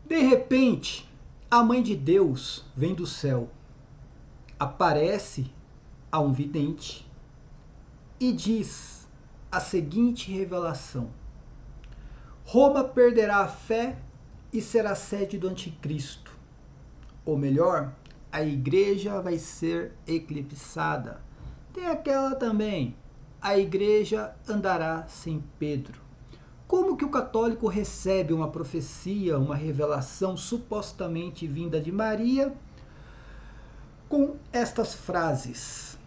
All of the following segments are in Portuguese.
De repente, a Mãe de Deus vem do céu, aparece a um vidente e diz a seguinte revelação: Roma perderá a fé e será sede do anticristo. Ou melhor, a igreja vai ser eclipsada. Tem aquela também, a igreja andará sem Pedro. Como que o católico recebe uma profecia, uma revelação supostamente vinda de Maria, com estas frases?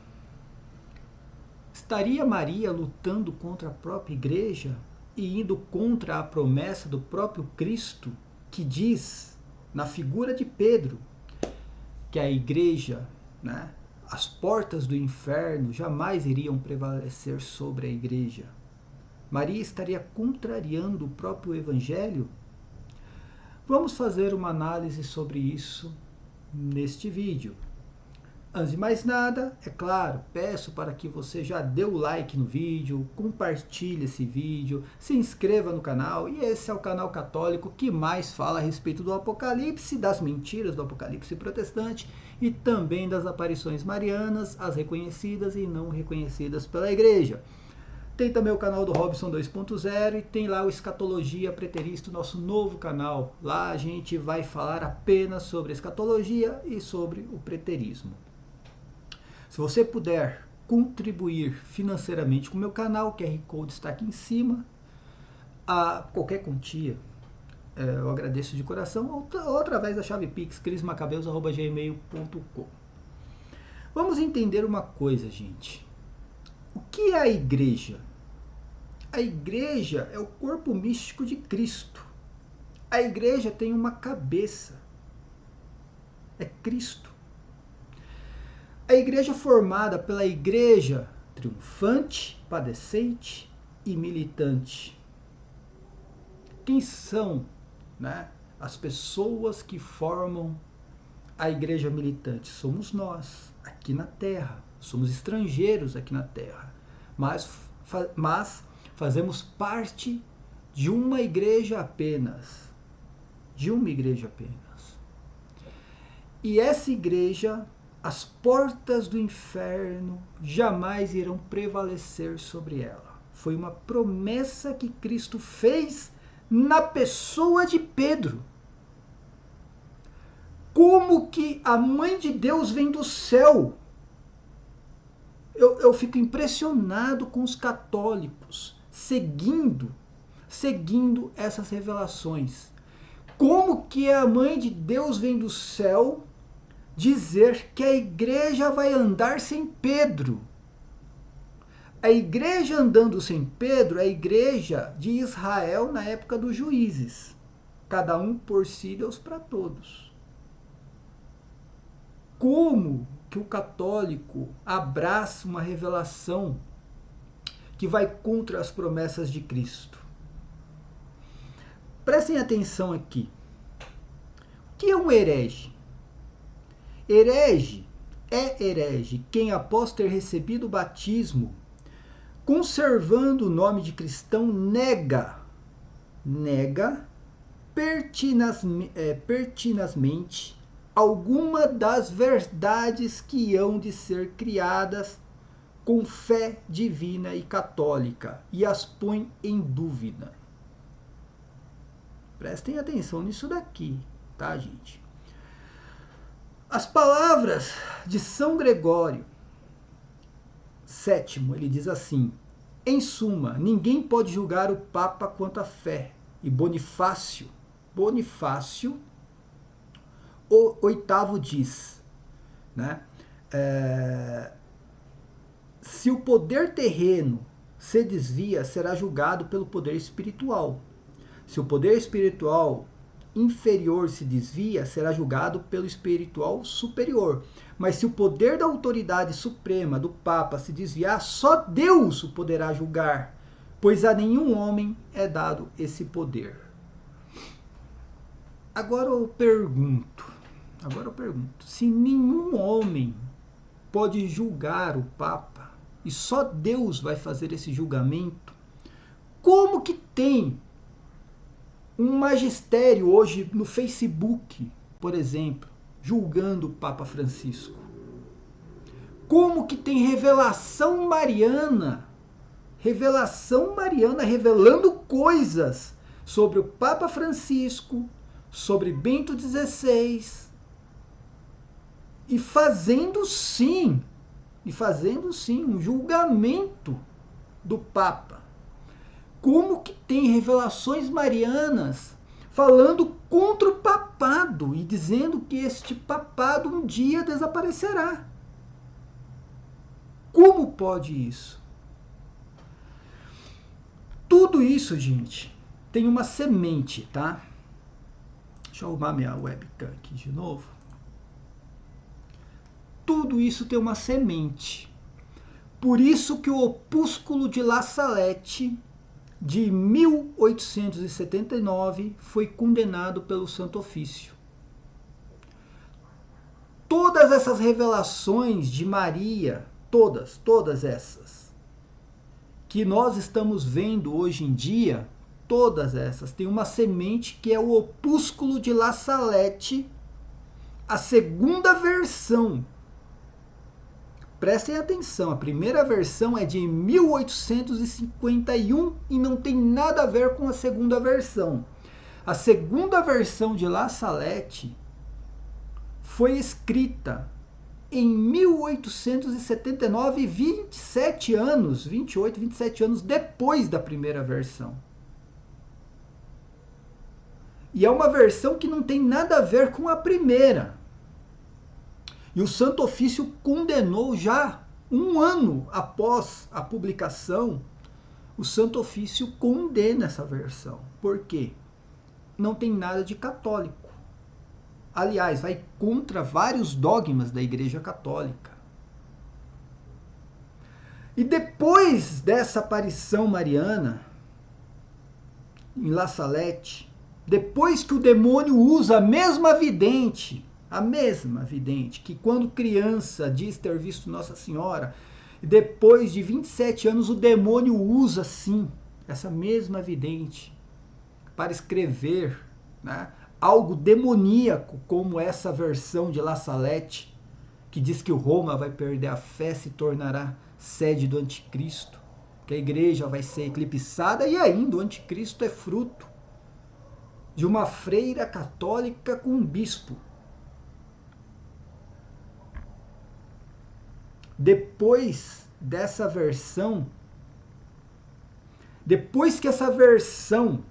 Estaria Maria lutando contra a própria igreja e indo contra a promessa do próprio Cristo, que diz, na figura de Pedro, que a igreja, as portas do inferno jamais iriam prevalecer sobre a igreja? Maria estaria contrariando o próprio Evangelho? Vamos fazer uma análise sobre isso neste vídeo. Antes de mais nada, é claro, peço para que você já dê o like no vídeo, compartilhe esse vídeo, se inscreva no canal, e esse é o canal católico que mais fala a respeito do Apocalipse, das mentiras do Apocalipse protestante e também das aparições marianas, as reconhecidas e não reconhecidas pela igreja. Tem também o canal do Robson 2.0 e tem lá o Escatologia Preterista, nosso novo canal. Lá a gente vai falar apenas sobre escatologia e sobre o preterismo. Se você puder contribuir financeiramente com o meu canal, o QR Code está aqui em cima, a qualquer quantia, eu agradeço de coração, ou através da chave Pix, crismacabeus@gmail.com. Vamos entender uma coisa, gente. O que é a igreja? A igreja é o corpo místico de Cristo. A igreja tem uma cabeça. É Cristo. A igreja formada pela igreja triunfante, padecente e militante. Quem são, as pessoas que formam a igreja militante? Somos nós, aqui na Terra. Somos estrangeiros aqui na Terra. Mas fazemos parte de uma igreja apenas. De uma igreja apenas. E essa igreja, as portas do inferno jamais irão prevalecer sobre ela. Foi uma promessa que Cristo fez na pessoa de Pedro. Como que a Mãe de Deus vem do céu? Eu fico impressionado com os católicos seguindo essas revelações. Como que a Mãe de Deus vem do céu dizer que a igreja vai andar sem Pedro? A igreja andando sem Pedro é a igreja de Israel na época dos juízes. Cada um por si, Deus para todos. Como que o católico abraça uma revelação que vai contra as promessas de Cristo? Prestem atenção aqui. O que é um herege? Herege quem, após ter recebido o batismo, conservando o nome de cristão, nega pertinazmente alguma das verdades que hão de ser criadas com fé divina e católica e as põe em dúvida. Prestem atenção nisso daqui, tá, gente? As palavras de São Gregório VII, ele diz assim: em suma, ninguém pode julgar o Papa quanto à fé. E Bonifácio, o oitavo diz, se o poder terreno se desvia, será julgado pelo poder espiritual. Se o poder espiritual inferior se desvia, será julgado pelo espiritual superior. Mas se o poder da autoridade suprema do Papa se desviar, só Deus o poderá julgar, pois a nenhum homem é dado esse poder. Agora eu pergunto, se nenhum homem pode julgar o Papa e só Deus vai fazer esse julgamento, como que tem um magistério hoje no Facebook, por exemplo, julgando o Papa Francisco? Como que tem revelação mariana revelando coisas sobre o Papa Francisco, sobre Bento XVI, e fazendo sim um julgamento do Papa. Como que tem revelações marianas falando contra o papado e dizendo que este papado um dia desaparecerá? Como pode isso? Tudo isso, gente, tem uma semente, tá? Deixa eu arrumar minha webcam aqui de novo. Tudo isso tem uma semente. Por isso que o opúsculo de La Salette, de 1879, foi condenado pelo Santo Ofício. Todas essas revelações de Maria, todas essas, que nós estamos vendo hoje em dia, todas essas têm uma semente que é o opúsculo de La Salette, a segunda versão. Prestem atenção, a primeira versão é de 1851 e não tem nada a ver com a segunda versão. A segunda versão de La Salette foi escrita em 1879, 27 anos depois da primeira versão. E é uma versão que não tem nada a ver com a primeira. E o Santo Ofício condenou já um ano após a publicação, o Santo Ofício condena essa versão. Por quê? Não tem nada de católico. Aliás, vai contra vários dogmas da Igreja Católica. E depois dessa aparição mariana, em La Salette, depois que o demônio usa a mesma vidente, que quando criança diz ter visto Nossa Senhora, e depois de 27 anos o demônio usa sim essa mesma vidente para escrever, né, algo demoníaco, como essa versão de La Salette, que diz que Roma vai perder a fé, se tornará sede do anticristo, que a igreja vai ser eclipsada, e ainda o anticristo é fruto de uma freira católica com um bispo. Depois dessa versão, depois que essa versão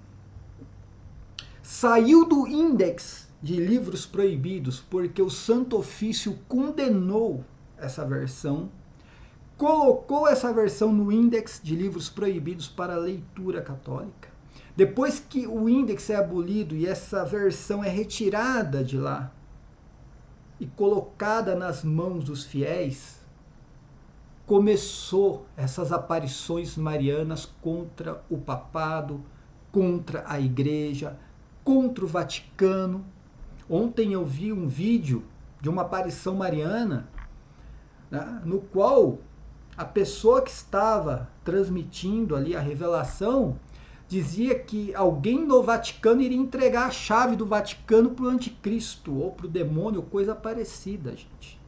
saiu do índex de livros proibidos, porque o Santo Ofício condenou essa versão, colocou essa versão no índex de livros proibidos para leitura católica. Depois que o índex é abolido e essa versão é retirada de lá e colocada nas mãos dos fiéis, começou essas aparições marianas contra o papado, contra a igreja, contra o Vaticano. Ontem eu vi um vídeo de uma aparição mariana, né, no qual a pessoa que estava transmitindo ali a revelação dizia que alguém no Vaticano iria entregar a chave do Vaticano para o anticristo ou para o demônio, coisa parecida, gente.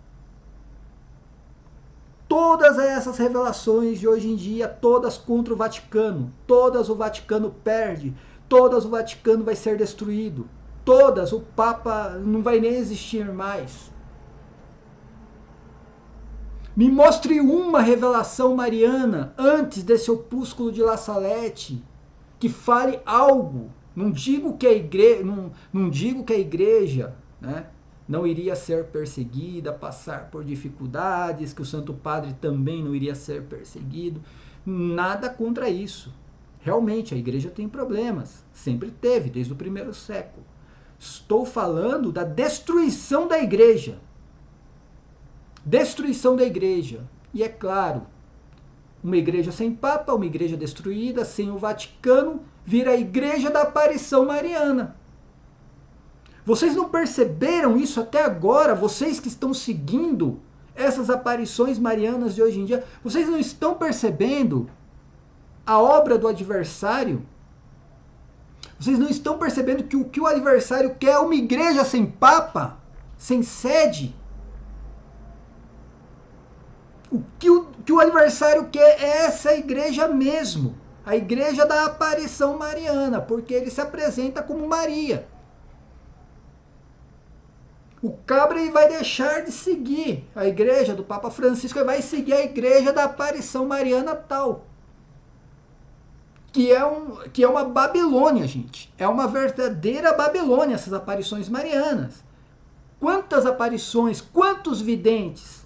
Todas essas revelações de hoje em dia, todas contra o Vaticano, todas o Vaticano perde, todas o Vaticano vai ser destruído, todas o Papa não vai nem existir mais. Me mostre uma revelação mariana antes desse opúsculo de La Salette que fale algo. Não digo que a igreja, né, não iria ser perseguida, passar por dificuldades, que o Santo Padre também não iria ser perseguido. Nada contra isso. Realmente, a igreja tem problemas. Sempre teve, desde o primeiro século. Estou falando da destruição da igreja. Destruição da igreja. E é claro, uma igreja sem Papa, uma igreja destruída, sem o Vaticano, vira a igreja da aparição mariana. Vocês não perceberam isso até agora? Vocês que estão seguindo essas aparições marianas de hoje em dia, vocês não estão percebendo a obra do adversário? Vocês não estão percebendo que o que o adversário quer é uma igreja sem papa, sem sede? O que o adversário quer é essa igreja mesmo, a igreja da aparição mariana, porque ele se apresenta como Maria. O cabra ele vai deixar de seguir a igreja do Papa Francisco e vai seguir a igreja da aparição mariana tal. Que é uma Babilônia, gente. É uma verdadeira Babilônia essas aparições marianas. Quantas aparições, quantos videntes.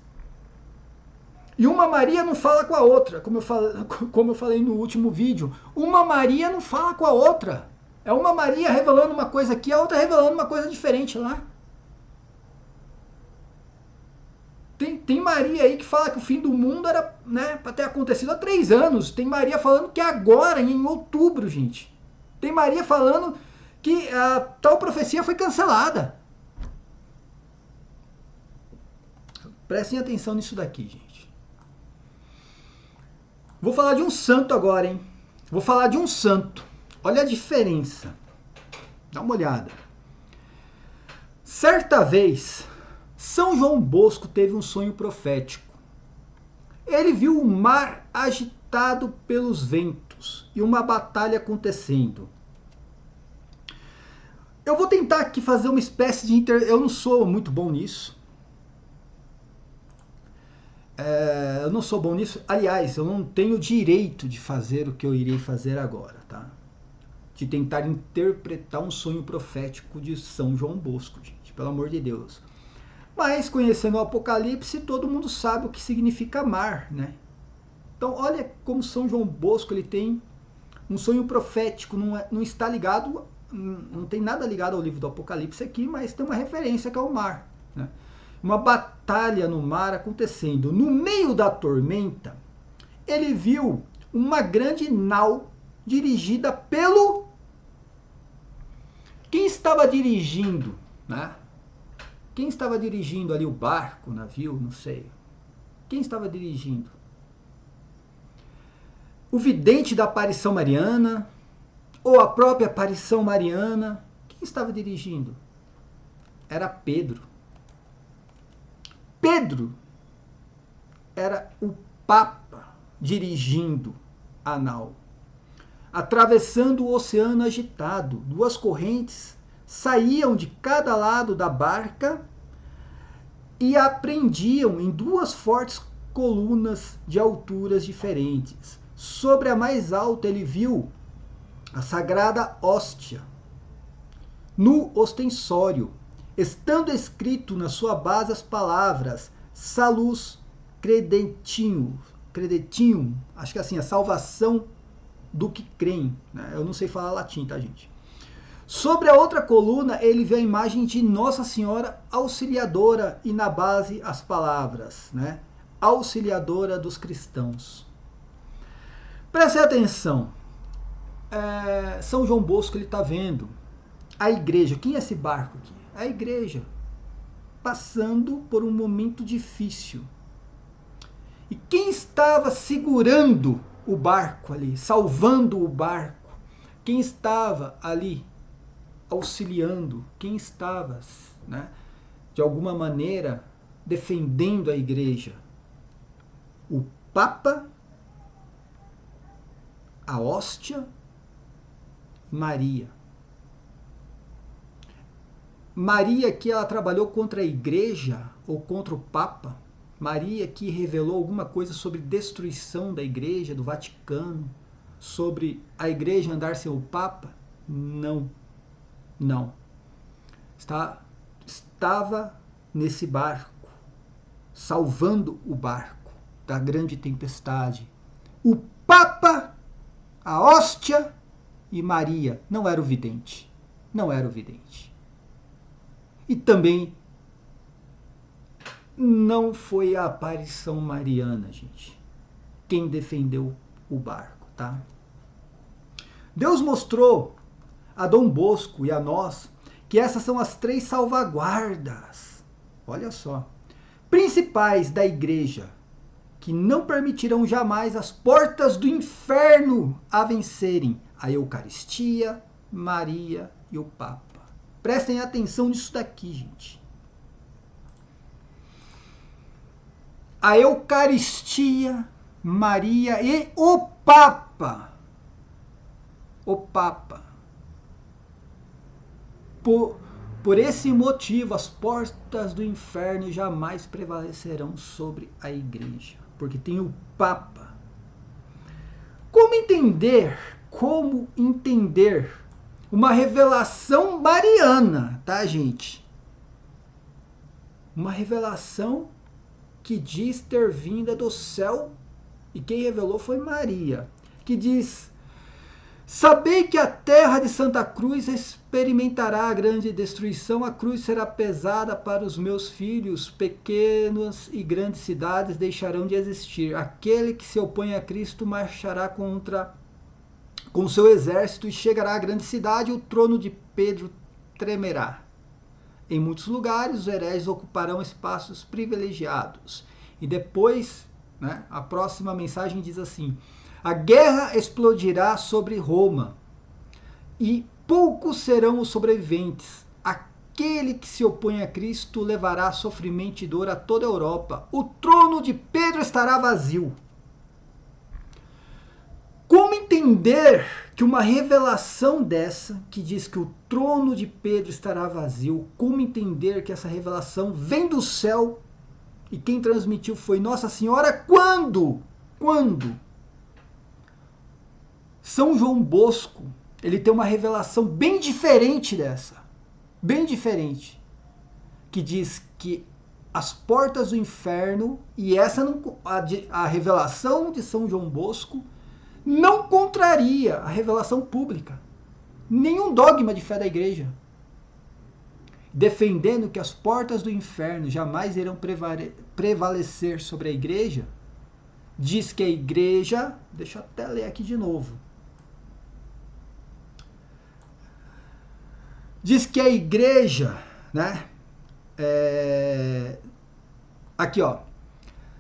E uma Maria não fala com a outra, como eu falei no último vídeo. Uma Maria não fala com a outra. É uma Maria revelando uma coisa aqui, a outra revelando uma coisa diferente lá. Tem Maria aí que fala que o fim do mundo era, né, para ter acontecido há 3 anos. Tem Maria falando que é agora, em outubro, gente. Tem Maria falando que a tal profecia foi cancelada. Prestem atenção nisso daqui, gente. Vou falar de um santo agora, hein? Vou falar de um santo. Olha a diferença. Dá uma olhada. Certa vez, São João Bosco teve um sonho profético. Ele viu o mar agitado pelos ventos e uma batalha acontecendo. Eu vou tentar aqui fazer uma espécie de... Eu não sou muito bom nisso. Eu não sou bom nisso. Aliás, eu não tenho direito de fazer o que eu irei fazer agora, tá? De tentar interpretar um sonho profético de São João Bosco, gente. Pelo amor de Deus. Mas, conhecendo o Apocalipse, todo mundo sabe o que significa mar, né? Então, olha como São João Bosco ele tem um sonho profético, não está ligado, não tem nada ligado ao livro do Apocalipse aqui, mas tem uma referência que é o mar, né? Uma batalha no mar acontecendo. No meio da tormenta, ele viu uma grande nau dirigida pelo... Quem estava dirigindo, né? Quem estava dirigindo ali o barco, o navio, não sei. Quem estava dirigindo? O vidente da aparição mariana? Ou a própria aparição mariana? Quem estava dirigindo? Era Pedro. Pedro era o Papa dirigindo a nau. Atravessando o oceano agitado, 2 correntes saíam de cada lado da barca e a prendiam em 2 fortes colunas de alturas diferentes. Sobre a mais alta ele viu a sagrada hóstia no ostensório, estando escrito na sua base as palavras Salus Credentium, acho que é assim, a salvação do que creem, né? Eu não sei falar latim, tá, gente? Sobre a outra coluna, ele vê a imagem de Nossa Senhora Auxiliadora e na base as palavras, né? Auxiliadora dos cristãos. Preste atenção. São João Bosco ele está vendo a igreja. Quem é esse barco aqui? A igreja passando por um momento difícil. E quem estava segurando o barco ali, salvando o barco? Quem estava ali auxiliando? Quem estava, né, de alguma maneira defendendo a igreja? O Papa, a hóstia, Maria. Maria que ela trabalhou contra a igreja ou contra o Papa? Maria que revelou alguma coisa sobre destruição da igreja, do Vaticano, sobre a igreja andar sem o Papa? Não. Não. Estava nesse barco, salvando o barco da grande tempestade. O Papa, a hóstia e Maria. Não era o vidente. Não era o vidente. E também não foi a aparição mariana, gente, quem defendeu o barco, tá? Deus mostrou a Dom Bosco e a nós que essas são as 3 salvaguardas, olha só, principais da igreja, que não permitirão jamais as portas do inferno a vencerem a Eucaristia, Maria e o Papa. Prestem atenção nisso daqui, gente. A Eucaristia, Maria e o Papa. O Papa. Por esse motivo, as portas do inferno jamais prevalecerão sobre a igreja. Porque tem o Papa. Como entender uma revelação mariana, tá, gente? Uma revelação que diz ter vinda do céu, e quem revelou foi Maria, que diz: sabei que a terra de Santa Cruz experimentará a grande destruição, a cruz será pesada para os meus filhos, pequenas e grandes cidades deixarão de existir. Aquele que se opõe a Cristo marchará com seu exército e chegará à grande cidade, e o trono de Pedro tremerá. Em muitos lugares, os hereges ocuparão espaços privilegiados. E depois, né, a próxima mensagem diz assim: a guerra explodirá sobre Roma, e poucos serão os sobreviventes. Aquele que se opõe a Cristo levará sofrimento e dor a toda a Europa. O trono de Pedro estará vazio. Como entender que uma revelação dessa, que diz que o trono de Pedro estará vazio, como entender que essa revelação vem do céu e quem transmitiu foi Nossa Senhora? Quando? São João Bosco, ele tem uma revelação bem diferente dessa, bem diferente, que diz que as portas do inferno, e essa a revelação de São João Bosco não contraria a revelação pública, nenhum dogma de fé da igreja, defendendo que as portas do inferno jamais irão prevalecer sobre a igreja. Diz que a igreja, deixa eu até ler aqui de novo, diz que a igreja, né, aqui ó,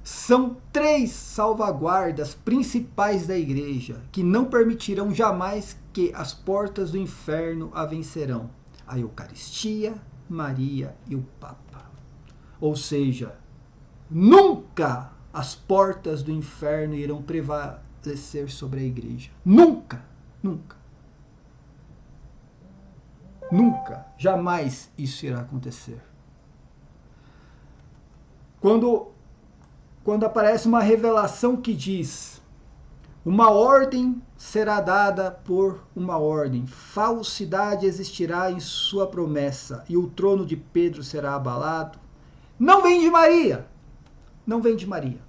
são 3 salvaguardas principais da igreja que não permitirão jamais que as portas do inferno a vencerão: a Eucaristia, Maria e o Papa. Ou seja, nunca as portas do inferno irão prevalecer sobre a igreja. Nunca, nunca. Nunca, jamais isso irá acontecer. Quando aparece uma revelação que diz: uma ordem será dada por uma ordem, falsidade existirá em sua promessa, e o trono de Pedro será abalado, não vem de Maria. Não vem de Maria.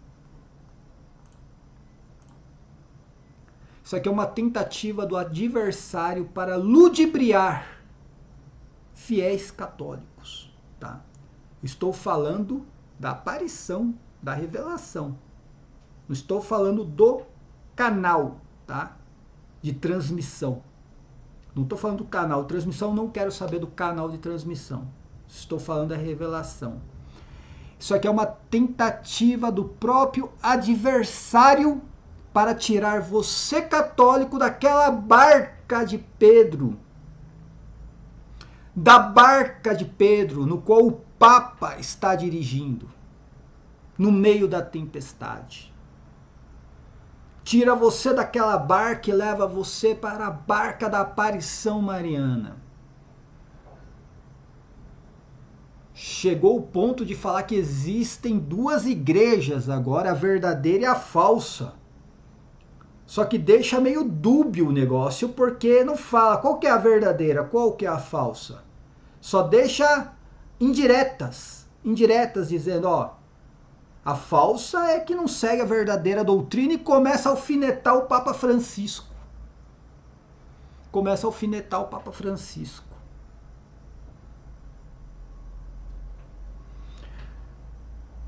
Isso aqui é uma tentativa do adversário para ludibriar fiéis católicos, tá? Estou falando da aparição, da revelação. Não estou falando do canal, tá? De transmissão. Não estou falando do canal de transmissão, não quero saber do canal de transmissão. Estou falando da revelação. Isso aqui é uma tentativa do próprio adversário para tirar você, católico, daquela barca de Pedro. Da barca de Pedro, no qual o Papa está dirigindo, no meio da tempestade. Tira você daquela barca e leva você para a barca da aparição mariana. Chegou o ponto de falar que existem 2 igrejas agora, a verdadeira e a falsa. Só que deixa meio dúbio o negócio, porque não fala qual que é a verdadeira, qual que é a falsa. Só deixa indiretas dizendo, ó, a falsa é que não segue a verdadeira doutrina e começa a alfinetar o Papa Francisco.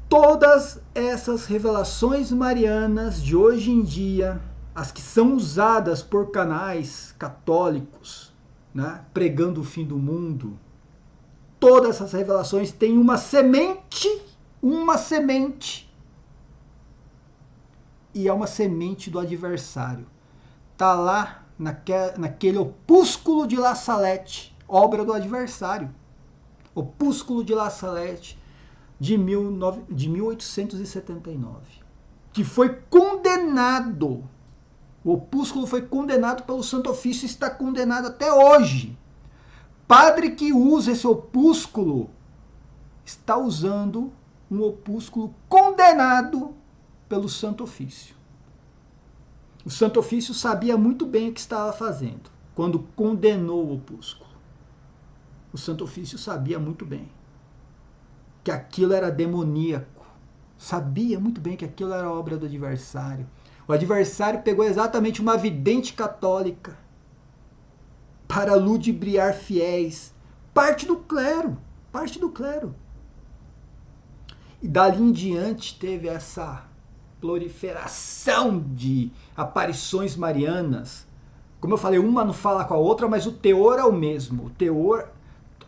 Todas essas revelações marianas de hoje em dia, as que são usadas por canais católicos, né, pregando o fim do mundo, todas essas revelações têm uma semente, e é uma semente do adversário. Está lá naquele opúsculo de La Salette, obra do adversário. Opúsculo de La Salette de 1879, que foi condenado. O opúsculo foi condenado pelo Santo Ofício e está condenado até hoje. Padre que usa esse opúsculo está usando um opúsculo condenado pelo Santo Ofício. O Santo Ofício sabia muito bem o que estava fazendo quando condenou o opúsculo. O Santo Ofício sabia muito bem que aquilo era demoníaco. Sabia muito bem que aquilo era obra do adversário. O adversário pegou exatamente uma vidente católica para ludibriar fiéis, parte do clero. E dali em diante teve essa proliferação de aparições marianas. Como eu falei, uma não fala com a outra, mas o teor é o mesmo. O teor,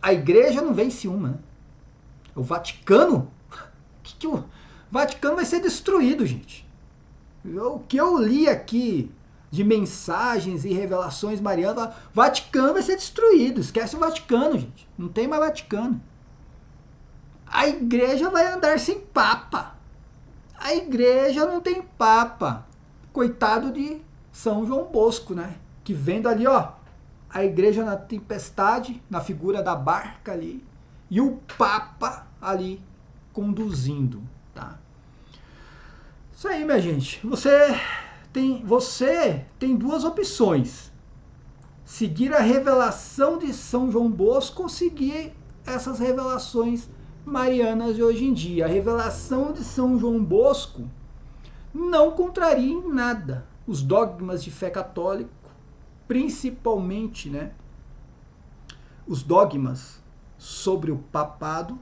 a igreja não vence uma, né? O Vaticano, o Vaticano vai ser destruído, gente. O que eu li aqui de mensagens e revelações marianas, o Vaticano vai ser destruído. Esquece o Vaticano, gente. Não tem mais Vaticano. A igreja vai andar sem papa. A igreja não tem papa. Coitado de São João Bosco, né? Que vendo ali, ó, a igreja na tempestade, na figura da barca ali, e o papa ali conduzindo, tá? Isso aí, minha gente. Você tem duas opções. Seguir a revelação de São João Bosco ou seguir essas revelações marianas de hoje em dia. A revelação de São João Bosco não contraria em nada os dogmas de fé católico, principalmente, né, os dogmas sobre o papado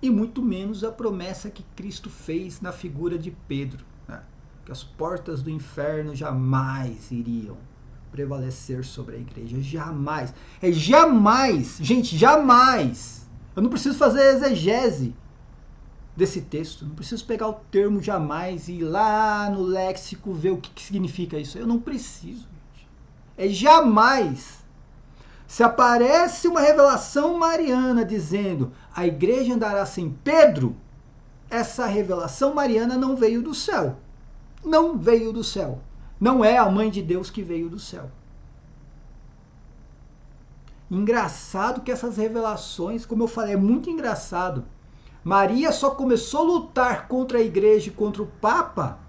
e muito menos a promessa que Cristo fez na figura de Pedro, né, que as portas do inferno jamais iriam prevalecer sobre a igreja. Jamais. Jamais, gente, jamais. Eu não preciso fazer exegese desse texto. Não preciso pegar o termo jamais e ir lá no léxico ver o que significa isso. Eu não preciso, gente. É jamais. Se aparece uma revelação mariana dizendo a igreja andará sem Pedro, essa revelação mariana não veio do céu. Não veio do céu. Não é a mãe de Deus que veio do céu. Engraçado que essas revelações, como eu falei, é muito engraçado. Maria só começou a lutar contra a igreja e contra o Papa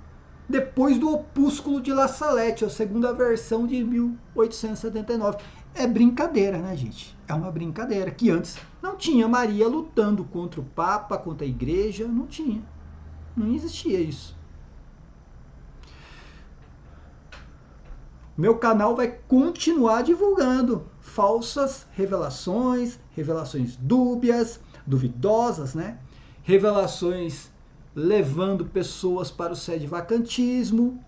depois do opúsculo de La Salette, a segunda versão de 1879. É brincadeira, né, gente? É uma brincadeira que antes não tinha Maria lutando contra o Papa, contra a igreja, não tinha. Não existia isso. Meu canal vai continuar divulgando falsas revelações, revelações dúbias, duvidosas, né? Revelações levando pessoas para o sedevacantismo,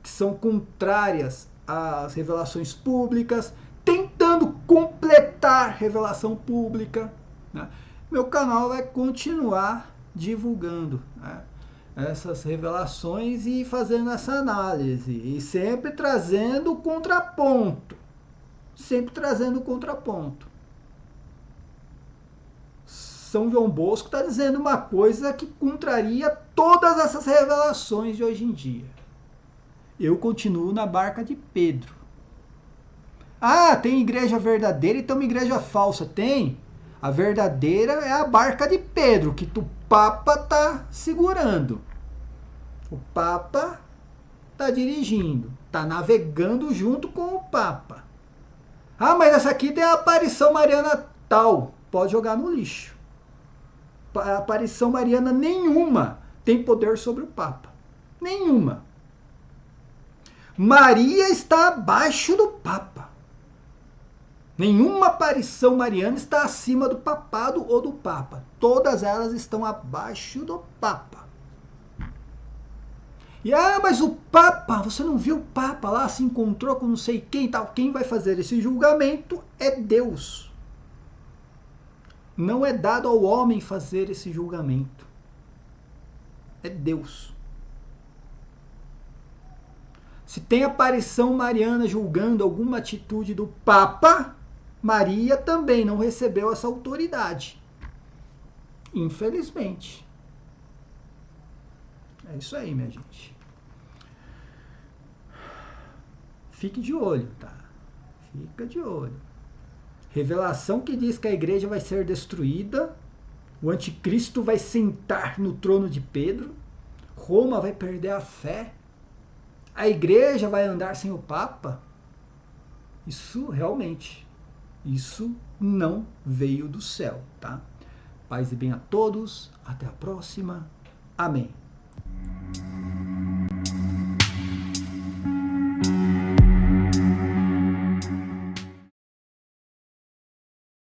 que são contrárias às revelações públicas, tentando completar revelação pública, né? Meu canal vai continuar divulgando, né, essas revelações e fazendo essa análise e sempre trazendo o contraponto. Sempre trazendo o contraponto. São João Bosco está dizendo uma coisa que contraria todas essas revelações de hoje em dia. Eu continuo na barca de Pedro. Ah, tem igreja verdadeira e tem uma igreja falsa. Tem. A verdadeira é a barca de Pedro, que o Papa está segurando. O Papa está dirigindo, está navegando junto com o Papa. Ah, mas essa aqui tem a aparição mariana tal. Pode jogar no lixo. A aparição mariana nenhuma tem poder sobre o Papa. Nenhuma. Maria está abaixo do Papa. Nenhuma aparição mariana está acima do papado ou do Papa. Todas elas estão abaixo do Papa. E, mas o Papa, você não viu o Papa lá, se encontrou com não sei quem e tal. Quem vai fazer esse julgamento é Deus. Não é dado ao homem fazer esse julgamento. É Deus. Se tem aparição mariana julgando alguma atitude do Papa, Maria também não recebeu essa autoridade. Infelizmente. É isso aí, minha gente. Fique de olho, tá? Fica de olho. Revelação que diz que a igreja vai ser destruída, o anticristo vai sentar no trono de Pedro, Roma vai perder a fé, a igreja vai andar sem o Papa. Isso realmente, isso não veio do céu, tá? Paz e bem a todos, até a próxima. Amém.